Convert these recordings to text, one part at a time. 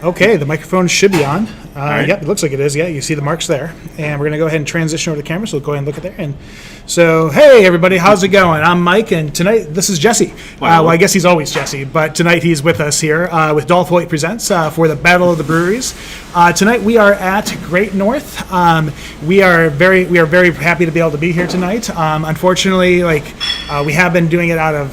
Okay, the microphone should be on. Right. Yep, it looks like it is. Yeah, you see the marks there. And we're going to go ahead and transition over to the camera, so we'll go ahead and look at there. And so, hey, everybody, how's it going? I'm Mike, and tonight, this is Jesse. Wow. Well, I guess he's always Jesse, but tonight he's with us here with Dolph Hoyt Presents for the Battle of the Breweries. Tonight we are at Great North. We are very happy to be able to be here tonight. Unfortunately, we have been doing it out of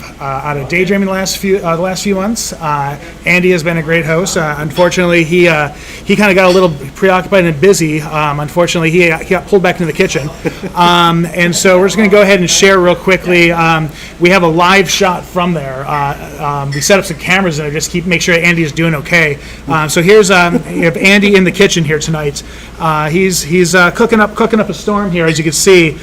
daydreaming the last few months. Andy has been a great host. Unfortunately, he kind of got a little preoccupied and busy. Unfortunately, he got pulled back into the kitchen. And so we're just going to go ahead and share real quickly. We have a live shot from there. We set up some cameras there just make sure Andy is doing okay. So here's you have Andy in the kitchen here tonight. He's cooking up a storm here, as you can see,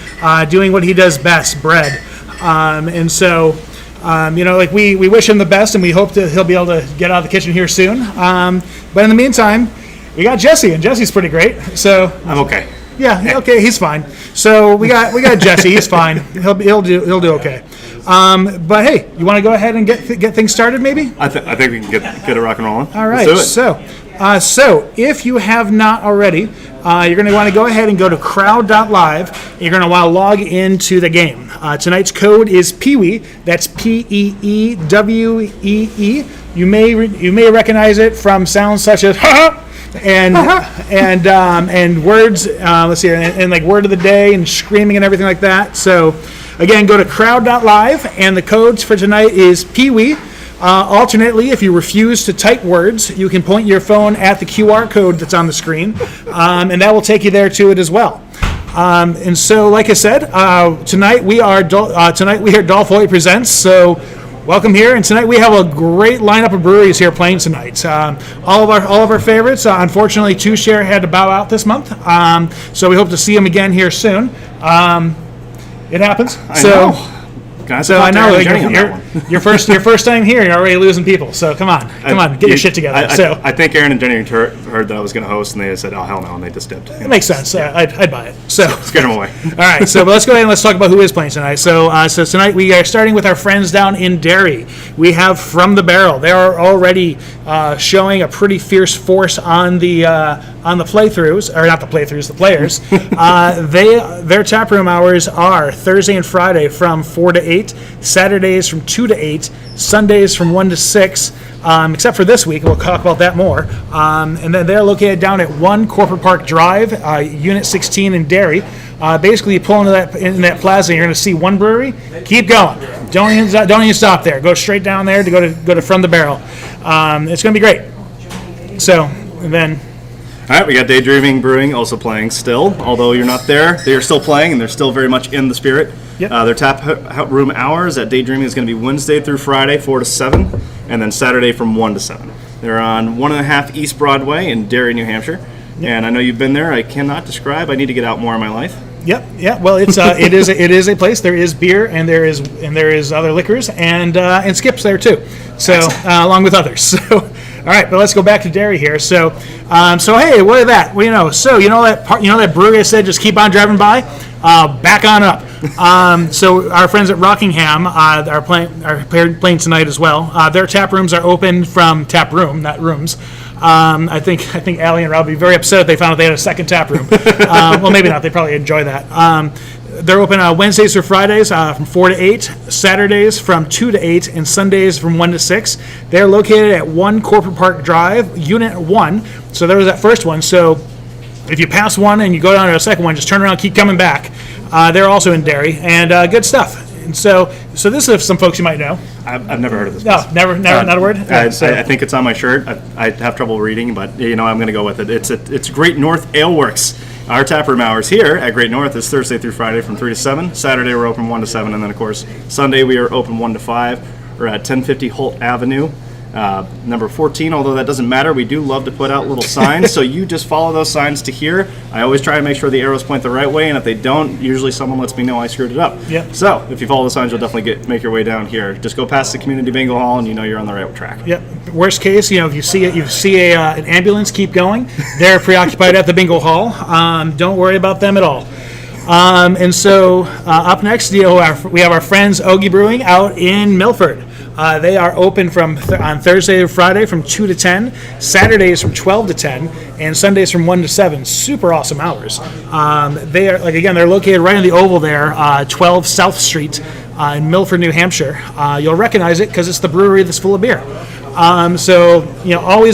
doing what he does best, bread. And so. We wish him the best, and we hope that he'll be able to get out of the kitchen here soon. But in the meantime, we got Jesse, and Jesse's pretty great. So I'm okay. Yeah, okay, he's fine. So we got Jesse. He's fine. He'll do okay. But hey, you want to go ahead and get things started, maybe? I think we can get a rock and rolling. All right. Let's do it. So if you have not already, you're going to want to go ahead and go to crowd.live. You're going to want to log into the game. Tonight's code is PEEWEE. That's PEEWEE. You may recognize it from sounds such as ha and words. Let's see, and like word of the day and screaming and everything like that. So again, go to crowd.live, and the codes for tonight is PEEWEE. Alternately, if you refuse to type words, you can point your phone at the QR code that's on the screen, and that will take you there to it as well. And so, like I said, tonight we are Dolph Hoyt Presents. So, welcome here. And tonight we have a great lineup of breweries here playing tonight. All of our favorites. Unfortunately, Two Share had to bow out this month. So we hope to see them again here soon. It happens. I know. I know, your first time here, you're already losing people. So come on, get your shit together. I think Aaron and Jenny heard that I was going to host, and they said, "Oh hell no," and they just dipped. It makes sense. I'd buy it. So scare them away. All right. So let's go ahead and let's talk about who is playing tonight. So tonight we are starting with our friends down in Derry. We have From the Barrel. They are already showing a pretty fierce force on the playthroughs, or not the playthroughs, the players. Their tap room hours are Thursday and Friday from 4 to 8, Saturdays from 2 to 8, Sundays from 1 to 6, except for this week. We'll talk about that more. And then they're located down at 1 Corporate Park Drive, Unit 16 in Derry. Basically, you pull into that plaza, and you're going to see one brewery. Keep going. Don't even stop there. Go straight down there to go to From the Barrel. It's going to be grer So, and then... All right, we got Daydreaming Brewing also playing still. Although you're not there, they are still playing, and they're still very much in the spirit. Yep. Their tap room hours at Daydreaming is going to be Wednesday through Friday, 4 to 7, and then Saturday from 1 to 7. They're on 1.5 East Broadway in Derry, New Hampshire. Yep. And I know you've been there. I cannot describe. I need to get out more in my life. Yep. Yeah. Well, it is a place. There is beer and there is other liquors and Skip's there too. So along with others. So. All right, but let's go back to Derry here. So hey, what is that? Well, that brewery I said just keep on driving by. Back on up. So our friends at Rockingham are playing tonight as well. Their tap rooms are open from tap room, not rooms. I think Allie and Rob would be very upset if they found out they had a second tap room. Well, maybe not. They probably enjoy that. They're open Wednesdays through Fridays from 4 to 8, Saturdays from 2 to 8, and Sundays from 1 to 6. They're located at 1 Corporate Park Drive, Unit 1. So there was that first one. So if you pass one and you go down to the second one, just turn around, keep coming back. They're also in Derry, and good stuff. And so this is some folks you might know. I've never heard of this. No, never, not a word. I think it's on my shirt. I have trouble reading, but I'm going to go with it. It's Great North Ale Works. Our taproom hours here at Great North is Thursday through Friday from 3 to 7. Saturday we're open 1 to 7, and then of course Sunday we are open 1 to 5. We're at 1050 Holt Avenue. Number 14, although that doesn't matter, we do love to put out little signs, so you just follow those signs to here. I always try to make sure the arrows point the right way, and if they don't, usually someone lets me know I screwed it up. Yep. So if you follow the signs, you'll definitely make your way down here. Just go past the community bingo hall, and you know you're on the right track. Yep. Worst case, if you see an ambulance, keep going. They're preoccupied at the bingo hall. Don't worry about them at all. And so up next, we have our friends Ogie Brewing out in Milford. They are open from on Thursday to Friday from 2 to 10, Saturdays from 12 to 10, and Sundays from 1 to 7. Super awesome hours. They are, they're located right in the Oval there, 12 South Street in Milford, New Hampshire. You'll recognize it because it's the brewery that's full of beer. Always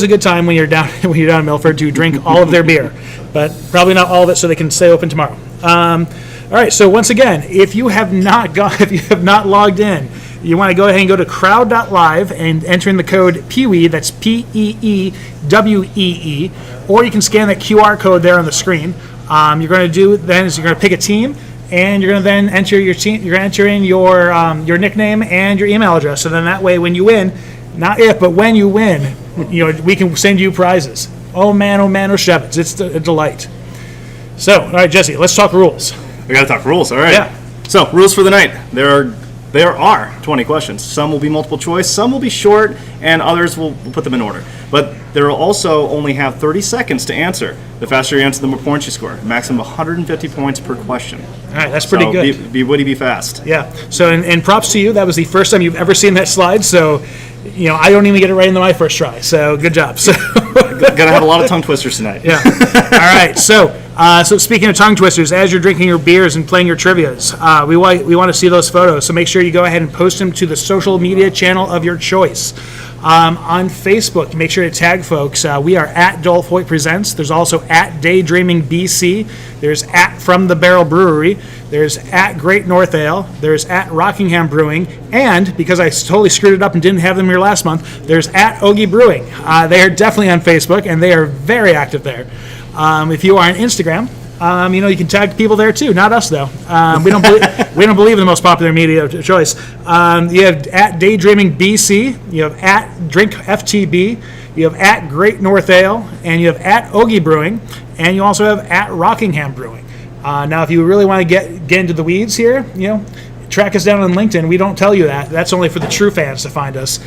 a good time when you're down in Milford to drink all of their beer, but probably not all of it, so they can stay open tomorrow. All right. So once again, if you have not logged in, you want to go ahead and go to crowd.live and enter in the code PEEWEE. That's PEEWEE, or you can scan that QR code there on the screen. You're going to do then is you're going to pick a team. And you're going to then enter your team. You're going to enter in your nickname and your email address. So then that way, when you win, not if, but when you win, we can send you prizes. Oh man, Shevitz, it's a delight. So, all right, Jesse, let's talk rules. We got to talk rules. All right. Yeah. So, rules for the night. There are 20 questions. Some will be multiple choice, some will be short, and others will put them in order. But there will also only have 30 seconds to answer. The faster you answer, the more points you score. Maximum 150 points per question. All right, that's pretty good. Be witty, be fast. Yeah. So, and props to you. That was the first time you've ever seen that slide. So, I don't even get it right into my first try. So, good job. So, gonna have a lot of tongue twisters tonight. Yeah. All right. So speaking of tongue twisters, as you're drinking your beers and playing your trivias, we want to see those photos. So make sure you go ahead and post them to the social media channel of your choice. On Facebook, make sure to tag folks. We are at Dolph Hoyt Presents. There's also at Daydreaming BC. There's at From the Barrel Brewery. There's at Great North Ale. There's at Rockingham Brewing. And because I totally screwed it up and didn't have them here last month, there's at Ogie Brewing. They are definitely on Facebook, and they are very active there. If you are on Instagram, you can tag people there too. Not us though. We don't believe in the most popular media of choice. You have at Daydreaming BC. You have at Drink FTB. You have at Great North Ale, and you have at Ogie Brewing, and you also have at Rockingham Brewing. Now, if you really want to get into the weeds here, track us down on LinkedIn. We don't tell you that. That's only for the true fans to find us.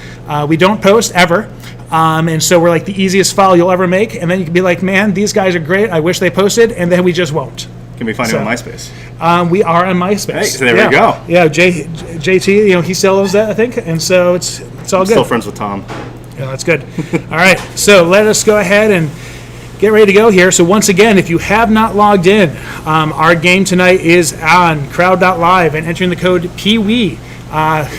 We don't post ever. And so we're like the easiest file you'll ever make. And then you can be like, man, these guys are great. I wish they posted. And then we just won't. Can we find you on MySpace? We are on MySpace. Hey, so there we go. Yeah, JT, he still loves that, I think. And so it's all good. Still friends with Tom. Yeah, that's good. All right. So let us go ahead and get ready to go here. So once again, if you have not logged in, our game tonight is on crowd.live and entering the code PEEWEE.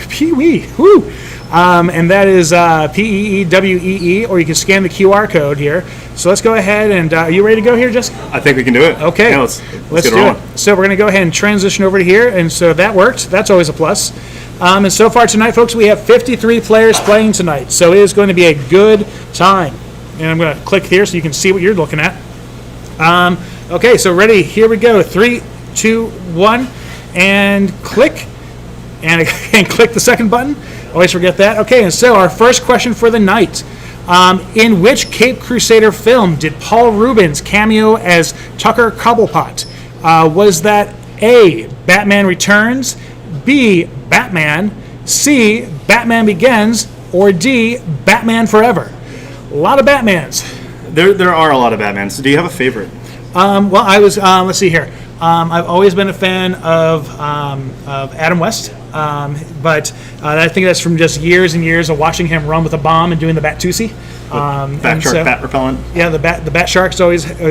PEEWEE. Woo! And that is PEEWEE, or you can scan the QR code here. So let's go ahead and are you ready to go here, Jessica? I think we can do it. Okay. Yeah, let's do rolling. it. So we're going to go ahead and transition over to here, and so that worked. That's always a plus. And so far tonight, folks, we have 53 players playing tonight. So it is going to be a good time. And I'm going to click here so you can see what you're looking at. Okay, so ready. Here we go. 3, 2, 1, and click. And again, click the second button. Always forget that. Okay, and so our first question for the night. In which Cape Crusader film did Paul Rubens cameo as Tucker Cobblepot? Was that A, Batman Returns, B, Batman, C, Batman Begins, or D, Batman Forever? A lot of Batmans. There are a lot of Batmans. Do you have a favorite? Well, I was. Let's see here. I've always been a fan of Adam West, but I think that's from just years and years of watching him run with a bomb and doing the Bat-Tusi. Bat shark, bat repellent. Yeah, the bat shark is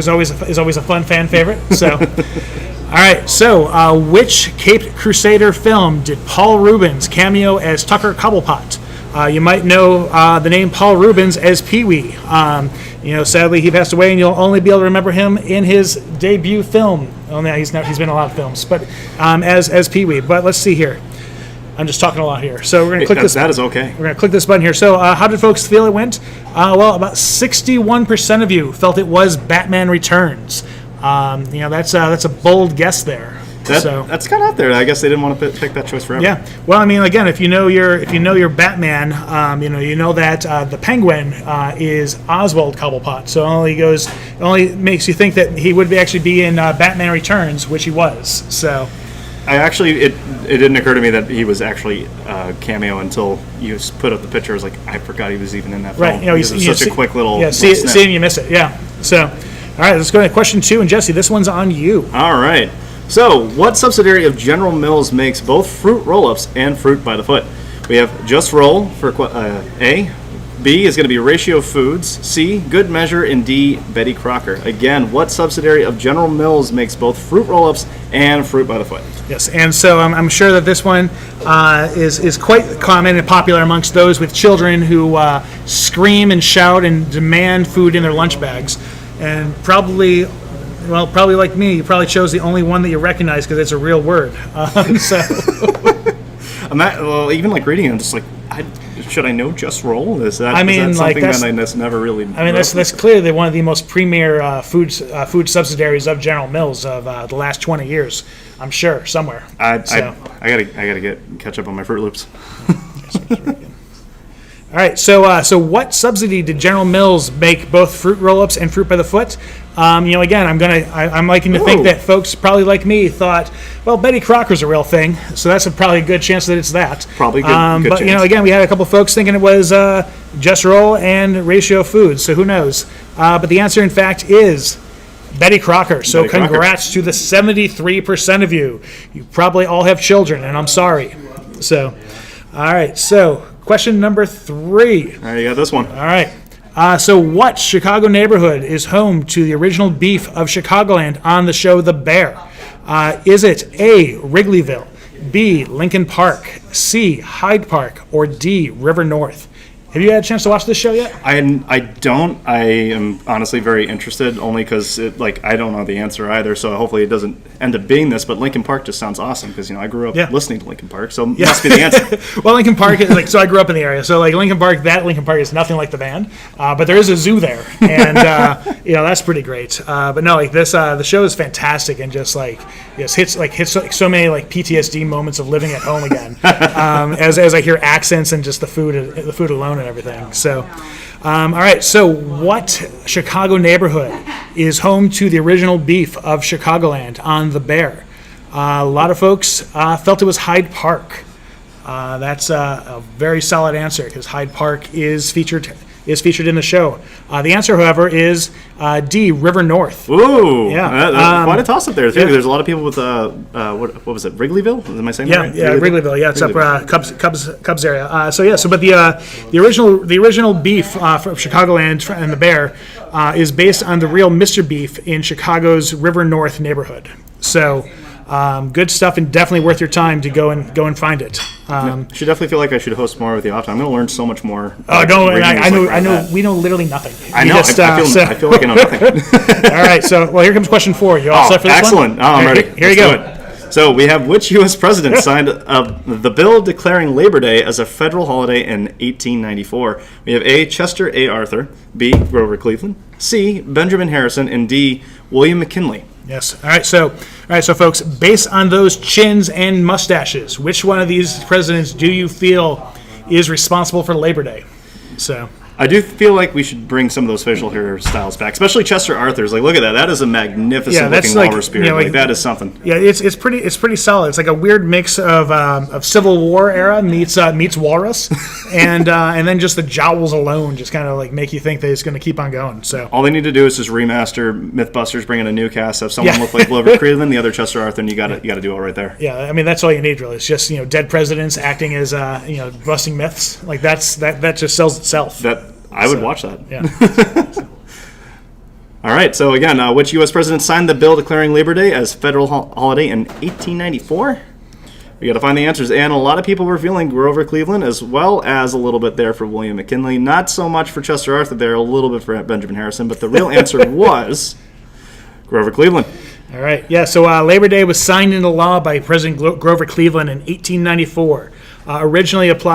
always a fun fan favorite. So, all right. So, which Cape Crusader film did Paul Rubens cameo as Tucker Cobblepot? You might know the name Paul Rubens as Pee-wee. Sadly he passed away, and you'll only be able to remember him in his debut film. Oh, no, he's been in a lot of films, but as Pee-wee. But let's see here. I'm just talking a lot here. So we're going to click this. That is okay. We're going to click this button here. So how did folks feel it went? Well, about 61% of you felt it was Batman Returns. That's a bold guess there. That's kind of out there. I guess they didn't want to pick that choice forever. Yeah. Well, I mean, again, if you know your Batman, you know that the Penguin is Oswald Cobblepot. So it only makes you think that he would actually be in Batman Returns, which he was. So. It didn't occur to me that he was actually a cameo until you put up the picture. I was like, I forgot he was even in that film. Right. Such a quick little. Yeah. See it and you miss it. Yeah. So, all right. Let's go to question 2, and Jesse, this one's on you. All right. So, what subsidiary of General Mills makes both fruit roll-ups and fruit by the foot? We have Just Roll for A. B is going to be Ratio Foods. C, Good Measure. And D, Betty Crocker. Again, what subsidiary of General Mills makes both fruit roll-ups and fruit by the foot? Yes, and so I'm sure that this one is quite common and popular amongst those with children who scream and shout and demand food in their lunch bags. And probably like me, you probably chose the only one that you recognize because it's a real word. Even like reading it, I'm just like, should I know Just Roll? Is that something that I just never really? I mean, that's clearly one of the most premier food subsidiaries of General Mills of the last 20 years. I'm sure somewhere. I gotta catch up on my Fruit Loops. All right, so what subsidy did General Mills make both fruit roll-ups and fruit by the foot? Again, I'm liking to think that folks probably like me thought, well, Betty Crocker's a real thing, so that's probably a good chance that it's that. Probably good but chance. Again, we had a couple folks thinking it was Just Roll and Ratio Foods, so who knows? But the answer, in fact, is Betty Crocker. So congrats to the 73% of you. You probably all have children, and I'm sorry. So, all right, so question number 3. All right, you got this one. All right. So what Chicago neighborhood is home to the original beef of Chicagoland on the show The Bear? Is it A, Wrigleyville, B, Lincoln Park, C, Hyde Park, or D, River North? Have you had a chance to watch this show yet? I don't. I am honestly very interested, only because I don't know the answer either. So hopefully it doesn't end up being this. But Lincoln Park just sounds awesome because I grew up listening to Lincoln Park, so must be the answer. Well, Lincoln Park is so I grew up in the area. So Lincoln Park is nothing like the band, but there is a zoo there, and that's pretty great. But no, this the show is fantastic and just hits so many PTSD moments of living at home again. As I hear accents and just the food alone. And everything. So, all right. So, what Chicago neighborhood is home to the original beef of Chicagoland on The Bear? A lot of folks felt it was Hyde Park. That's a very solid answer because Hyde Park is featured in the show. The answer, however, is D, River North. Ooh, yeah. Quite a toss-up there, too. Yeah. There's a lot of people with, what was it, Wrigleyville? Am I saying that right? Yeah, Wrigleyville. Yeah, it's up Cubs area. But the original beef from Chicagoland and the Bear is based on the real Mr. Beef in Chicago's River North neighborhood. So, good stuff and definitely worth your time to go and find it. I should definitely feel like I should host more with you often. I'm going to learn so much more. Oh, don't worry. I know. We know literally nothing. I know. I feel like I know nothing. All right. So, here comes question 4. You all set for this excellent. one? Oh, I'm ready. Here you go. So we have which U.S. president signed the bill declaring Labor Day as a federal holiday in 1894? We have A, Chester A. Arthur, B, Grover Cleveland, C, Benjamin Harrison, and D, William McKinley. Yes. All right, so folks, based on those chins and mustaches, which one of these presidents do you feel is responsible for Labor Day? So I do feel like we should bring some of those facial hairstyles back, especially Chester Arthur's. Look at that. That is a magnificent looking walrus beard. That is something. Yeah, it's pretty solid. It's like a weird mix of Civil War era meets walrus, and then just the jowls alone just kind of make you think that it's going to keep on going. So all they need to do is just remaster MythBusters, bring in a new cast, have someone look like Grover Cleveland, the other Chester Arthur, and you got to do it right there. Yeah, I mean that's all you need really. It's just dead presidents acting as busting myths. That just sells itself. I would watch that. Yeah. All right. So again, which U.S. president signed the bill declaring Labor Day as federal holiday in 1894? We got to find the answers, and a lot of people were feeling Grover Cleveland, as well as a little bit there for William McKinley. Not so much for Chester Arthur there, a little bit for Benjamin Harrison, but the real answer was Grover Cleveland. All right. Yeah. So Labor Day was signed into law by President Grover Cleveland in 1894. Originally, it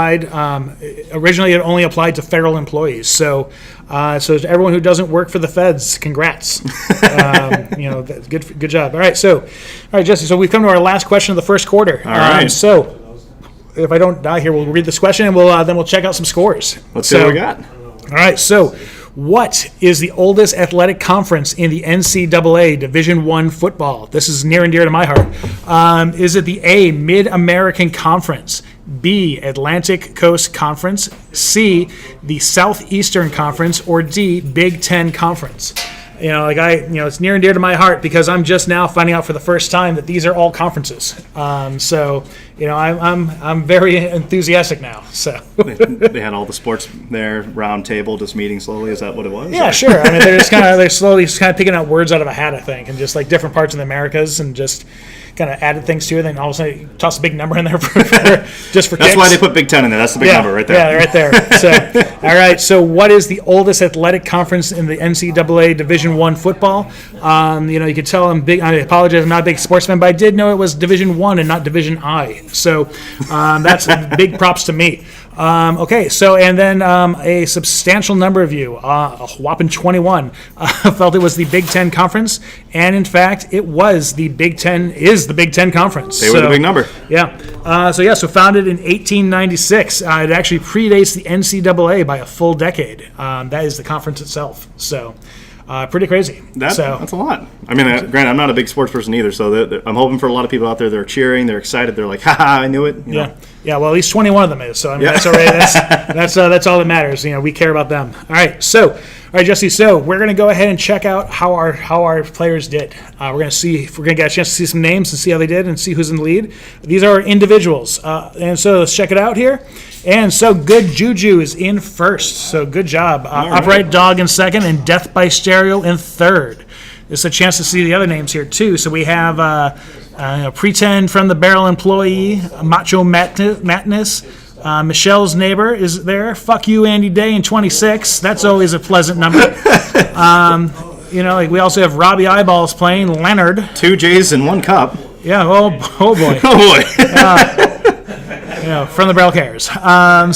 only applied to federal employees. So to everyone who doesn't work for the feds, congrats. Good job. All right, Jesse. So we've come to our last question of the first quarter. All right. So if I don't die here, we'll read this question and we'll check out some scores. Let's see what we got. All right. So, what is the oldest athletic conference in the NCAA Division I football? This is near and dear to my heart. Is it the A, Mid-American Conference, B, Atlantic Coast Conference, C, the Southeastern Conference, or D, Big Ten Conference? it's near and dear to my heart because I'm just now finding out for the first time that these are all conferences. So I'm very enthusiastic now. So they had all the sports there, round table, just meeting slowly. Is that what it was? Yeah, sure. I mean, they're slowly picking out words out of a hat, I think, and just like different parts of the Americas, and just kind of added things to it. And then all of a sudden, you toss a big number in there just for That's kicks. why they put Big Ten in there. That's the big number right there. Yeah, right there. So, all right. So, what is the oldest athletic conference in the NCAA Division I football? You can tell I'm big. I apologize, I'm not a big sports fan, but I did know it was Division I and not Division I. So, that's big props to me. Okay, so and then a substantial number of you, a whopping 21, felt it was the Big Ten Conference, and in fact, it was the Big Ten Conference. They were the big number. Yeah. So founded in 1896. It actually predates the NCAA by a full decade. That is the conference itself. So. Pretty crazy. That's a lot. I mean, granted, I'm not a big sports person either, so I'm hoping for a lot of people out there that are cheering, they're excited, they're like, "Ha! I knew it." You know? Yeah. Well, at least 21 of them is. So I mean, that's all right. That's all that matters. We care about them. All right, Jesse. So we're gonna go ahead and check out how our players did. We're gonna see if we're gonna get a chance to see some names and see how they did and see who's in the lead. These are individuals, and so let's check it out here. And so Good Juju is in first. So good job. Upright Dog in second, and Death by Stereo in third. There's a chance to see the other names here too. So we have Pretend from the Barrel Employee, Macho Madness. Michelle's Neighbor is there. Fuck You, Andy Day in 26. That's always a pleasant number. We also have Robbie Eyeballs playing. Leonard. 2 J's in 1 cup. Yeah. Oh boy. Oh boy. From the Barrel Cares.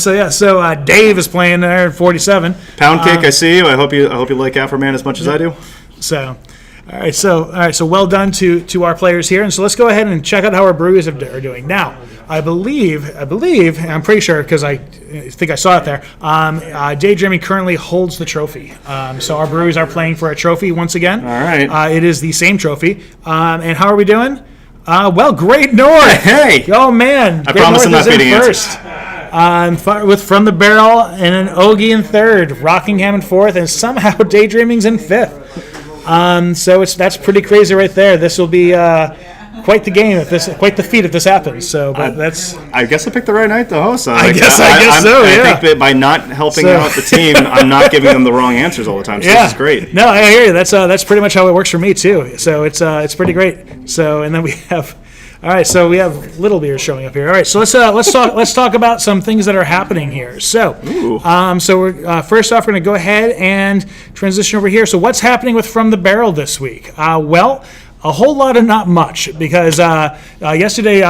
So Dave is playing there at 47. Pound Cake, I see you. I hope you like Afro Man as much as I do. So, all right. So well done to our players here, and so let's go ahead and check out how our breweries are doing. Now, I believe, and I'm pretty sure because I think I saw it there. Daydreaming currently holds the trophy. So our breweries are playing for a trophy once again. All right. It is the same trophy. And how are we doing? Great North. Hey. Oh man. I promise I'm not beating first. With From the Barrel and an Ogie in third, Rockingham in fourth, and somehow Daydreaming's in fifth. So that's pretty crazy right there. This will be quite the game quite the feat if this happens. So, but I guess I picked the right night to host. I guess so. Yeah. I think that by not helping out the team, I'm not giving them the wrong answers all the time. So this is great. No, I hear you. That's pretty much how it works for me too. So it's pretty great. So and then we have. All right, so we have Little Beer showing up here. All right, so let's talk about some things that are happening here. So, we're first off, we're going to go ahead and transition over here. So, what's happening with From the Barrel this week? A whole lot of not much because yesterday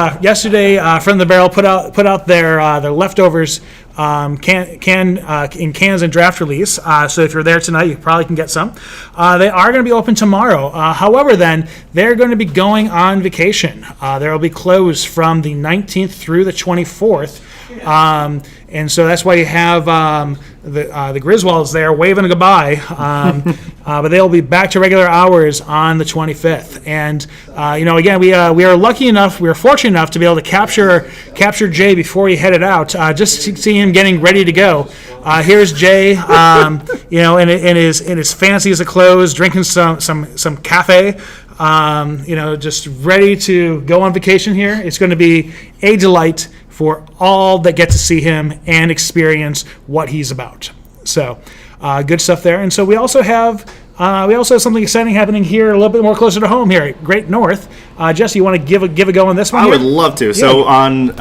From the Barrel put out their leftovers in cans and draft release. So if you're there tonight, you probably can get some. They are going to be open tomorrow. However, then they're going to be going on vacation. They'll be closed from the 19th through the 24th. And so that's why you have the Griswolds there waving goodbye. But they'll be back to regular hours on the 25th. And again, we are lucky enough, we are fortunate enough to be able to capture Jay before he headed out, just to see him getting ready to go. Here's Jay, in his fanciest of clothes, drinking some cafe. Just ready to go on vacation here. It's going to be a delight for all that get to see him and experience what he's about. So, good stuff there. And so we also have something exciting happening here a little bit more closer to home here at Great North. Jesse, you want to give a go on this one? I would love to. Yeah. So on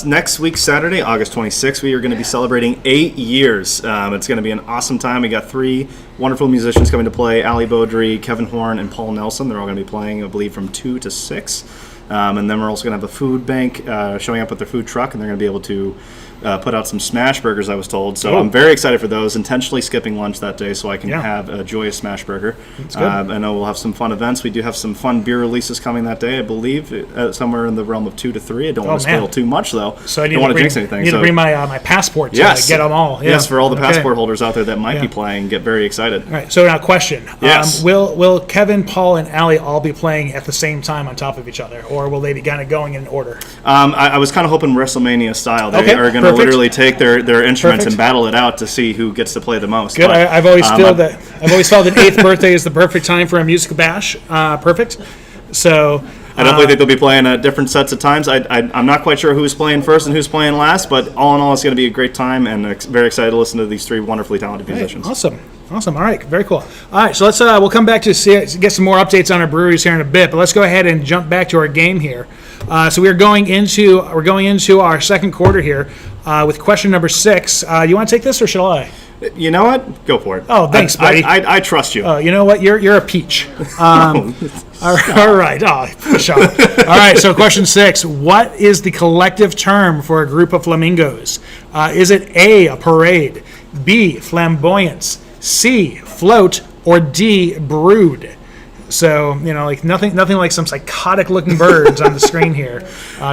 next week, Saturday, August 26th, we are going to be celebrating 8 years. It's going to be an awesome time. We got 3 wonderful musicians coming to play: Ali Beaudry, Kevin Horn, and Paul Nelson. They're all going to be playing, I believe, from 2 to 6. And then we're also going to have a food bank showing up with their food truck, and they're going to be able to put out some smash burgers, I was told. So I'm very excited for those, intentionally skipping lunch that day so I can have a joyous smash burger. That's good. I know we'll have some fun events. We do have some fun beer releases coming that day, I believe, somewhere in the realm of 2 to 3. I don't want to spoil too much, though. So I don't want to jinx anything. I need to bring my passport to get them all. Yeah. Yes, for all the passport holders out there that might be playing, get very excited. All right, so now question. Yes. Will Kevin, Paul, and Ali all be playing at the same time on top of each other? Or or will they be kind of going in order? I was kind of hoping WrestleMania style. They Okay, are going to perfect. literally take their instruments Perfect. and battle it out to see who gets to play the most. Good. But, I've always felt that 8th birthday is the perfect time for a musical bash. Perfect. So I definitely think they'll be playing different sets of times. I'm not quite sure who's playing first and who's playing last, but all in all, it's going to be a great time, and very excited to listen to these 3 wonderfully talented musicians. Awesome. All right, very cool. All right, so let's we'll come back to get some more updates on our breweries here in a bit, but let's go ahead and jump back to our game here. So we're going into our second quarter here with question number 6. You want to take this or shall I? You know what? Go for it. Oh, thanks, buddy. I trust you. You know what? You're a peach. All right. Oh, push off. All right. So, question 6: what is the collective term for a group of flamingos? Is it A, parade, B, flamboyance, C, float, or D, brood? So, like nothing like some psychotic-looking birds on the screen here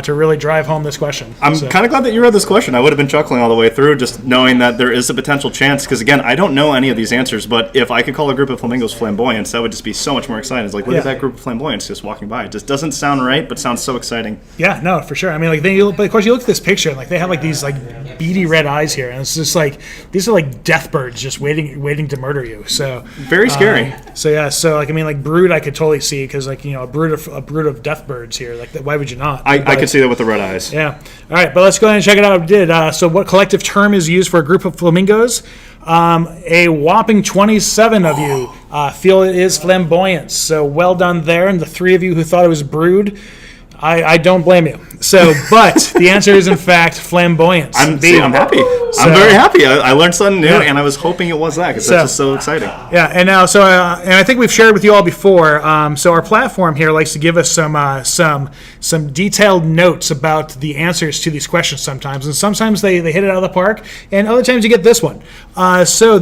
to really drive home this question. I'm kind of glad that you read this question. I would have been chuckling all the way through just knowing that there is a potential chance, because, again, I don't know any of these answers, but if I could call a group of flamingos flamboyance, that would just be so much more exciting. It's like, look at that group of flamboyance just walking by. It just doesn't sound right, but sounds so exciting. Yeah, no, for sure. I mean, but of course, you look at this picture, and they have these beady red eyes here, and it's just these are death birds just waiting to murder you. So very scary. Brood, I could totally see, because a brood of death birds here. Why would you not? I could see that with the red eyes. Yeah. All right, but let's go ahead and check it out. We did. So, what collective term is used for a group of flamingos? A whopping 27 of you feel it is flamboyance. So, well done there. And the 3 of you who thought it was brood, I don't blame you. So, but the answer is in fact flamboyance. I'm happy. I'm very happy. I learned something new, and I was hoping it was that, because that's just so exciting. Yeah, and now and I think we've shared with you all before. So our platform here likes to give us some detailed notes about the answers to these questions sometimes, and sometimes they hit it out of the park, and other times you get this one. So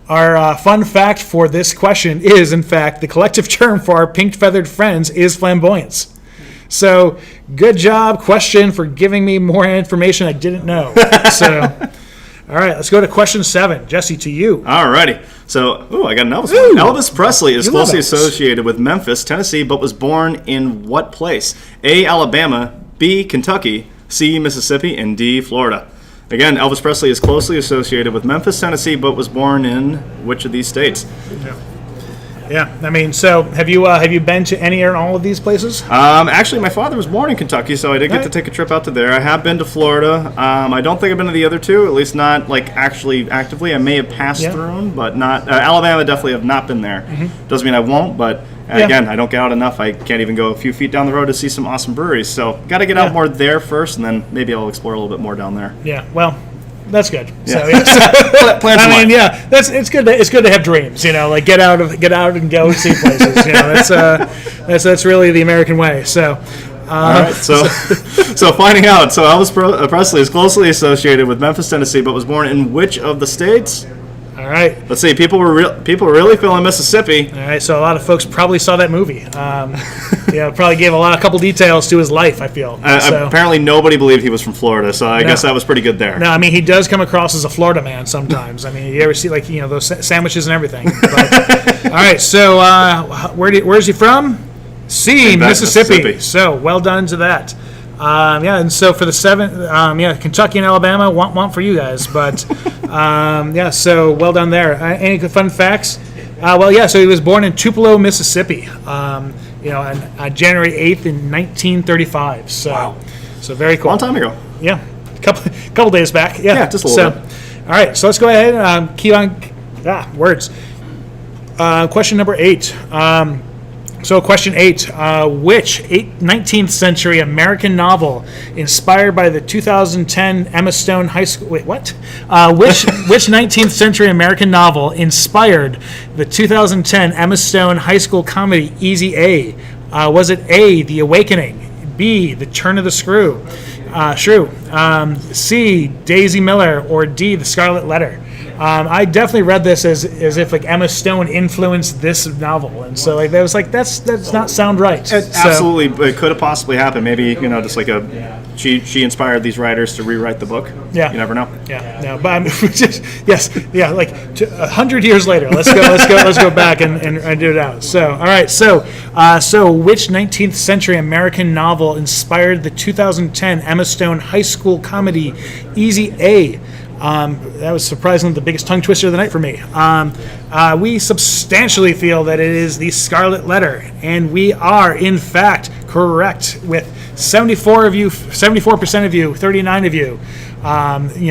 our fun fact for this question is, in fact, the collective term for our pink-feathered friends is flamboyance. So, good job, question, for giving me more information I didn't know. So, all right, let's go to question 7. Jesse, to you. All righty. So, I got an Elvis one. Elvis Presley is closely associated with Memphis, Tennessee, but was born in what place? A, Alabama, B, Kentucky, C, Mississippi, and D, Florida. Again, Elvis Presley is closely associated with Memphis, Tennessee, but was born in which of these states? Yeah, I mean, so have you been to any or all of these places? Actually, my father was born in Kentucky, so I did get to take a trip out to there. I have been to Florida. I don't think I've been to the other 2, at least not actually actively. I may have passed through them, but not. Alabama, definitely have not been there. Mm-hmm. Doesn't mean I won't, but again, I don't get out enough. I can't even go a few feet down the road to see some awesome breweries. So got to get out more there first, and then maybe I'll explore a little bit more down there. Yeah, well, that's good. Yeah. So, Plans I mean, it's good to have dreams. Get out and go see places. That's really the American way. So. All right, so finding out. So Elvis Presley is closely associated with Memphis, Tennessee, but was born in which of the states? All right. Let's see. People were really feeling Mississippi. All right. So a lot of folks probably saw that movie. Probably gave a couple details to his life, I feel. Apparently, nobody believed he was from Florida, so I guess that was pretty good there. No, I mean, he does come across as a Florida man sometimes. I mean, you ever see those sandwiches and everything? But, all right. So where's he from? C, Mississippi. So well done to that. And so for the 7th, Kentucky and Alabama, want for you guys. But, so well done there. Any fun facts? So he was born in Tupelo, Mississippi, on January 8th in 1935. So, wow. So very cool. Long time ago. Yeah, couple days back. Yeah, just a little bit. All right, so let's go ahead and keep on, words. Question number 8. So question 8, which 19th century American novel inspired by the 2010 Emma Stone High School, which 19th century American novel inspired the 2010 Emma Stone High School comedy Easy A? Was it A, The Awakening, B, The Turn of the Shrew, C, Daisy Miller, or D, The Scarlet Letter? I definitely read this as if like Emma Stone influenced this novel, and so like that was like that's not sound right. Absolutely, it could have possibly happened. Maybe just like she inspired these writers to rewrite the book. Yeah, you never know. Yeah, no, but like 100 years later, let's go back and do it out. So all right, so which 19th century American novel inspired the 2010 Emma Stone high school comedy Easy A? That was surprisingly the biggest tongue twister of the night for me. We substantially feel that it is The Scarlet Letter, and we are, in fact, correct with 74% of you, 39 of you,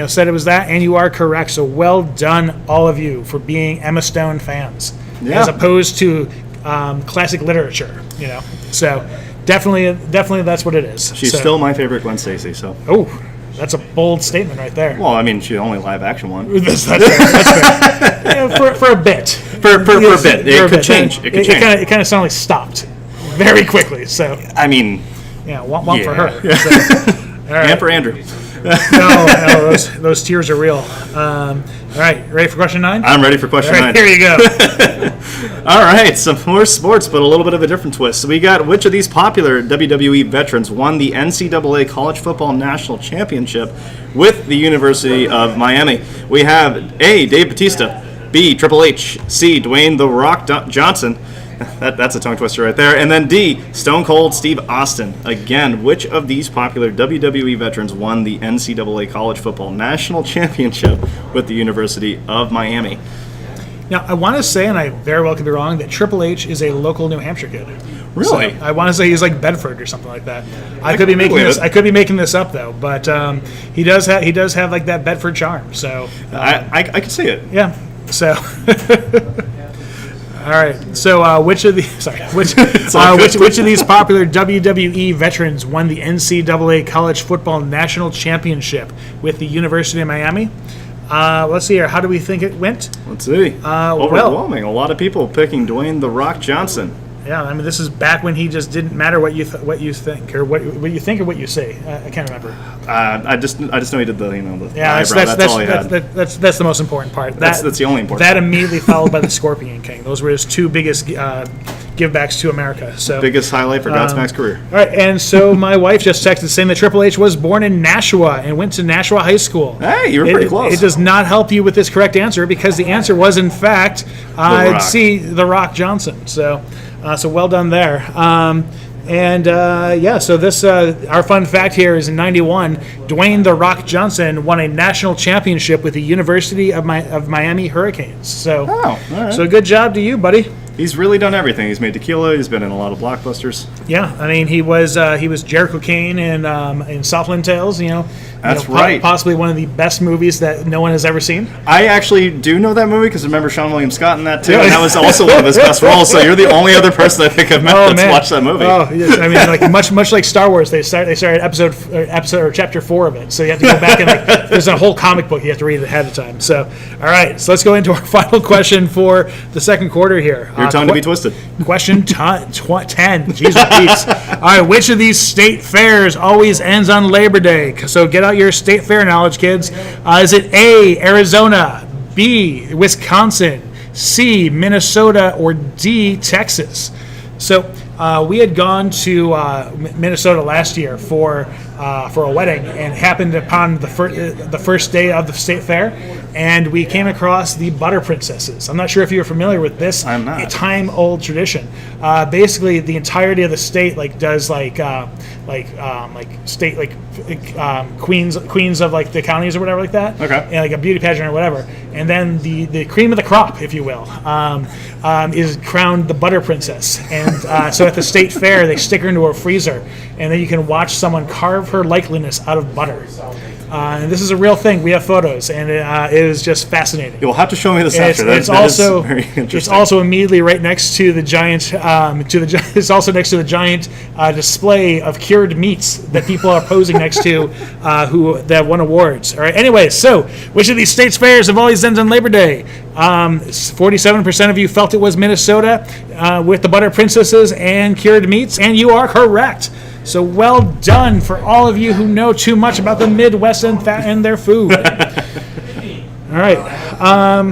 said it was that, and you are correct. So well done, all of you, for being Emma Stone fans, as opposed to classic literature. So definitely that's what it is. She's still my favorite Gwen Stacy. So. Oh. That's a bold statement right there. Well, I mean, she's the only live action one. That's fair. For a bit. For a bit. It could change. It kind of suddenly stopped very quickly. So I mean, one for her. So, all right. And for Andrew. No, those tears are real. All right, ready for question 9? I'm ready for question 9. Here you go. All right, some more sports, but a little bit of a different twist. So we got, which of these popular WWE veterans won the NCAA College Football National Championship with the University of Miami? We have A, Dave Bautista, B, Triple H, C, Dwayne "The Rock" Johnson. That's a tongue twister right there. And then D, Stone Cold Steve Austin. Again, which of these popular WWE veterans won the NCAA College Football National Championship with the University of Miami? Now, I want to say, and I very well could be wrong, that Triple H is a local New Hampshire kid. Really? So I want to say he's like Bedford or something like that. I could be making this up though, but he does have like that Bedford charm. So I can see it. Yeah. So. All right. So, which of these popular WWE veterans won the NCAA College Football National Championship with the University of Miami? Let's see here. How do we think it went? Let's see. Overwhelming. A lot of people picking Dwayne "The Rock" Johnson. Yeah, I mean, this is back when he just didn't matter what you think or what you think or what you say. I can't remember. I just know he did the yeah. eyebrow. That's all he had. That's the most important part. That's the only important. That immediately followed by the Scorpion King. Those were his two biggest givebacks to America. So biggest highlight for Godsmack's career. All right, and so my wife just texted saying that Triple H was born in Nashua and went to Nashua High School. Hey, you were pretty close. It does not help you with this correct answer because the answer was in fact C, The Rock Johnson. So well done there. So this our fun fact here is in '91, Dwayne "The Rock" Johnson won a national championship with the University of Miami Hurricanes. So, all right. So good job to you, buddy. He's really done everything. He's made tequila. He's been in a lot of blockbusters. Yeah, I mean he was Jericho Kane in Southland Tales. That's right. Possibly one of the best movies that no one has ever seen. I actually do know that movie because I remember Sean William Scott in that too, and that was also one of his best roles. So you're the only other person I think I've met that's watched that movie. Oh, I mean, like much like Star Wars, they started episode or chapter 4 of it. So you have to go back and there's a whole comic book you have to read ahead of time. So all right, so let's go into our final question for the second quarter here. Your tongue to be twisted. Question 10. Jeez, all right, which of these state fairs always ends on Labor Day? So get out your state fair knowledge, kids. Is it A, Arizona, B, Wisconsin, C, Minnesota, or D, Texas? So we had gone to Minnesota last year for a wedding and happened upon the first day of the state fair, and we came across the Butter Princesses. I'm not sure if you're familiar with this. I'm not. A time-old tradition. Basically, the entirety of the state does state queens of the counties or whatever like that. Okay. And like a beauty pageant or whatever, and then the cream of the crop, if you will, is crowned the Butter Princess, and so at the state fair they stick her into a freezer, and then you can watch someone carve her likeness out of butter. And this is a real thing. We have photos, and it is just fascinating. You'll have to show me this after. It's also immediately right next to the giant. It's also next to the giant display of cured meats that people are posing next to, that won awards. All right. Anyway, so which of these states' fairs have always ends on Labor Day? 47% of you felt it was Minnesota with the Butter Princesses and cured meats, and you are correct. So well done for all of you who know too much about the Midwest and their food. All All right. I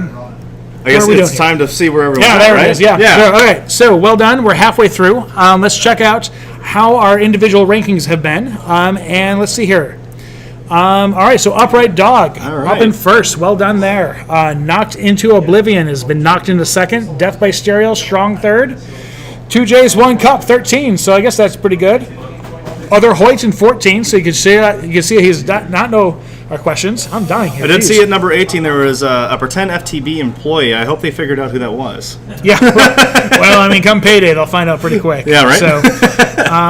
guess are we it's doing time to see where everyone's Yeah, at, there right? it is. Yeah. Yeah. So, all right. So well done. We're halfway through. Let's check out how our individual rankings have been. And let's see here. All right. So Upright Dog right. up in first. Well done there. Knocked into Oblivion has been knocked into second. Death by Stereo strong third. 2 J's 1 Cup 13. So I guess that's pretty good. Other Hoyt in 14. So you can see he's not know our questions. I'm dying here. I did Jeez. see at number 18 there was a pretend FTB employee. I hope they figured out who that was. Yeah. Well, I mean, come payday, they'll find out pretty quick. Yeah, right? So,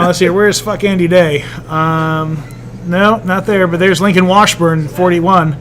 let's see. Where's fuck Andy Day? No, not there, but there's Lincoln Washburn, 41.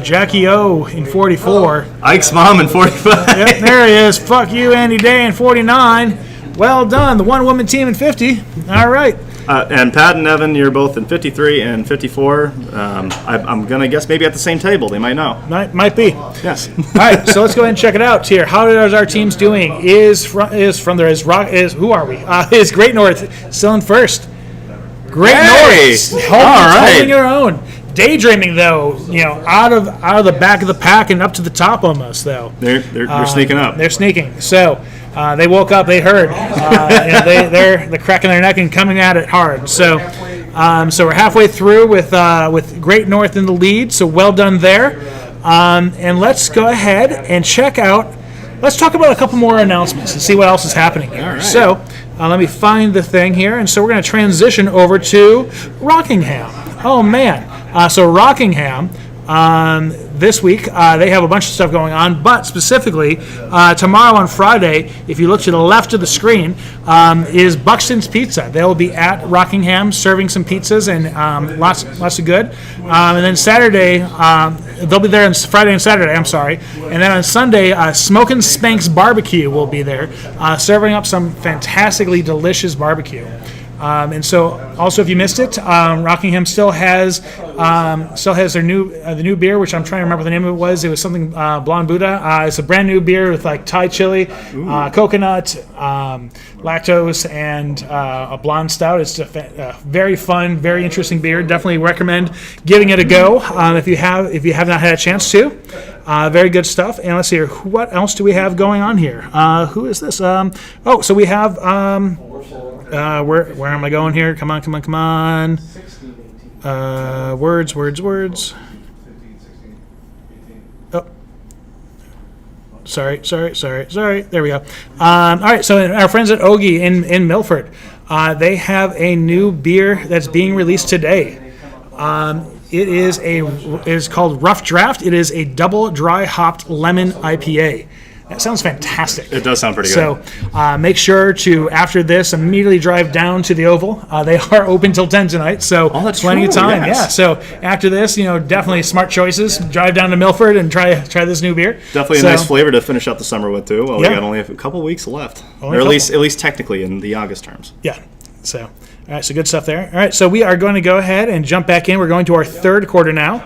Jackie O in 44. Ike's mom in 45. Yep, there he is. Fuck you, Andy Day in 49. Well done. The one-woman team in 50. All right. And Pat and Evan, you're both in 53 and 54. I'm going to guess maybe at the same table. They might know. Might be. Yes. All right, so let's go ahead and check it out here. How is our teams doing? Is who are we? Is Great North still in first? Great North holding their own. Daydreaming though, out of the back of the pack and up to the top almost though. They're sneaking up. They're sneaking. So they woke up, they heard. They're cracking their neck and coming at it hard. So we're halfway through with Great North in the lead. So well done there. And let's go ahead and check out. Let's talk about a couple more announcements and see what else is happening here. All right. So let me find the thing here. And so we're going to transition over to Rockingham. Oh, man. So Rockingham, this week, they have a bunch of stuff going on, but specifically, tomorrow on Friday, if you look to the left of the screen, is Buxton's Pizza. They'll be at Rockingham serving some pizzas and lots of good. And then Saturday, they'll be there on Friday and Saturday, I'm sorry. And then on Sunday, Smokin' Spanks Barbecue will be there, serving up some fantastically delicious barbecue. And so, also, if you missed it, Rockingham still has their the new beer, which I'm trying to remember what the name of it was. It was something Blonde Buddha. It's a brand new beer with like Thai chili, coconut, lactose, and a blonde stout. It's a very fun, very interesting beer. Definitely recommend giving it a go if you have not had a chance to. Very good stuff. And let's see here. What else do we have going on here? Who is this? So we have. Where am I going here? Come on. Words. Oh. Sorry. There we go. All right, so our friends at Ogie in Milford, they have a new beer that's being released today. It is called Rough Draft. It is a double dry hopped lemon IPA. That sounds fantastic. It does sound pretty good. So make sure to, after this, immediately drive down to the Oval. They are open till 10 tonight, so that's plenty of true, time. yes. Yeah. So after this, definitely smart choices. Drive down to Milford and try this new beer. Definitely a nice flavor to finish up the summer with too. Well, we got only a couple weeks left, or at least technically in the August terms. Yeah. So all right, so good stuff there. All right, so we are going to go ahead and jump back in. We're going to our third quarter now.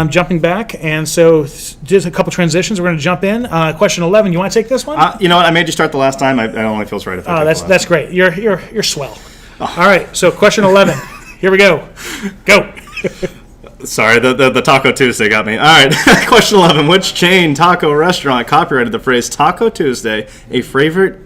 Jumping back, and so just a couple transitions. We're going to jump in. Question 11. You want to take this one? You know what? I made you start the last time. It only feels right if I take that's great. You're swell. All right. So question 11. Here we go. Go. Sorry, the Taco Tuesday got me. All right, question 11. Which chain taco restaurant copyrighted the phrase Taco Tuesday, a favorite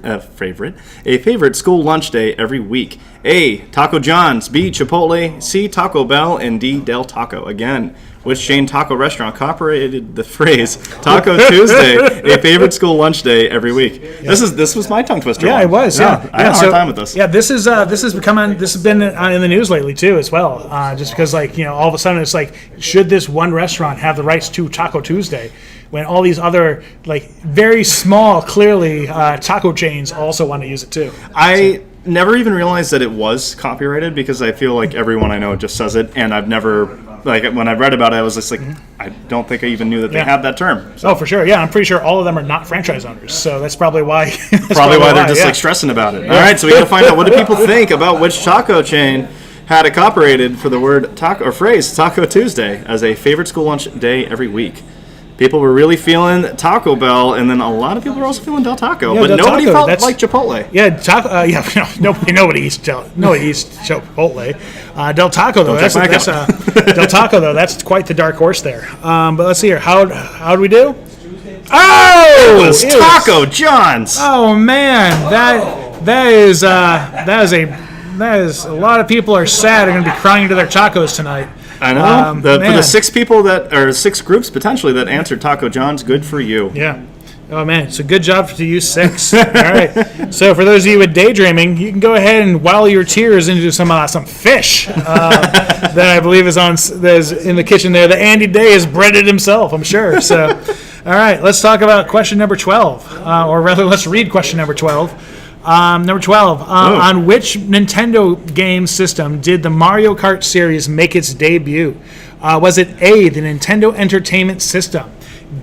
school lunch day every week? A, Taco John's, B, Chipotle, C, Taco Bell, and D, Del Taco. Again, which chain taco restaurant copyrighted the phrase Taco Tuesday, a favorite school lunch day every week? Yeah. This was my tongue twister. Yeah, it was. Yeah, I had a hard time with this. Yeah, this has been in the news lately too as well. Just because all of a sudden it's like, should this one restaurant have the rights to Taco Tuesday, when all these other very small, clearly taco chains also want to use it too? I never even realized that it was copyrighted, because I feel like everyone I know just says it, and I've never, when I read about it, I was just like, I don't think I even knew that they have that term. So. Oh, for sure. Yeah, I'm pretty sure all of them are not franchise owners, so that's probably why. Probably why they're just stressing about it. Yeah. All right, so we got to find out, what do people think about which taco chain had it copyrighted for the word taco or phrase Taco Tuesday as a favorite school lunch day every week? People were really feeling Taco Bell, and then a lot of people were also feeling Del Taco, Yeah, but Del nobody Taco, felt that's- like Chipotle. Yeah, taco. Nobody eats Chipotle. Del Taco though, Don't check that's my Del Taco though. That's quite the dark horse there. But let's see here. How do we do? Oh, It was Taco John's. Oh man, that is a lot of people are sad. Are going to be crying into their tacos tonight. I know. For man. the 6 people or 6 groups potentially that answered Taco John's, good for you. Yeah. Oh man, so good job to you 6. All right. So for those of you with daydreaming, you can go ahead and while your tears into some fish that I believe is in the kitchen there. That Andy Day has breaded himself, I'm sure. So, all right, let's talk about question number 12, or rather, let's read question number 12. Number 12. On which Nintendo game system did the Mario Kart series make its debut? Was it A, the Nintendo Entertainment System,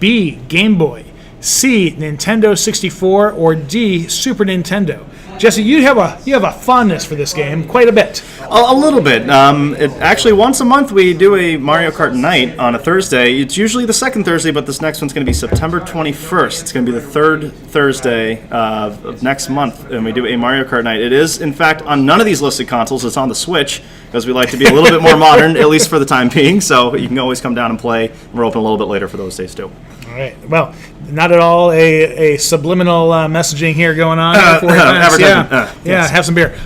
B, Game Boy, C, Nintendo 64, or D, Super Nintendo? Jesse, you have a fondness for this game, quite a bit. A little bit. Actually, once a month we do a Mario Kart night on a Thursday. It's usually the second Thursday, but this next one's going to be September 21st. It's going to be the third Thursday of next month, and we do a Mario Kart night. It is, in fact, on none of these listed consoles. It's on the Switch, because we like to be a little bit more modern, at least for the time being, so you can always come down and play. We're open a little bit later for those days, too. All right. Well, not at all a subliminal messaging here going on. Yes. Have some beer.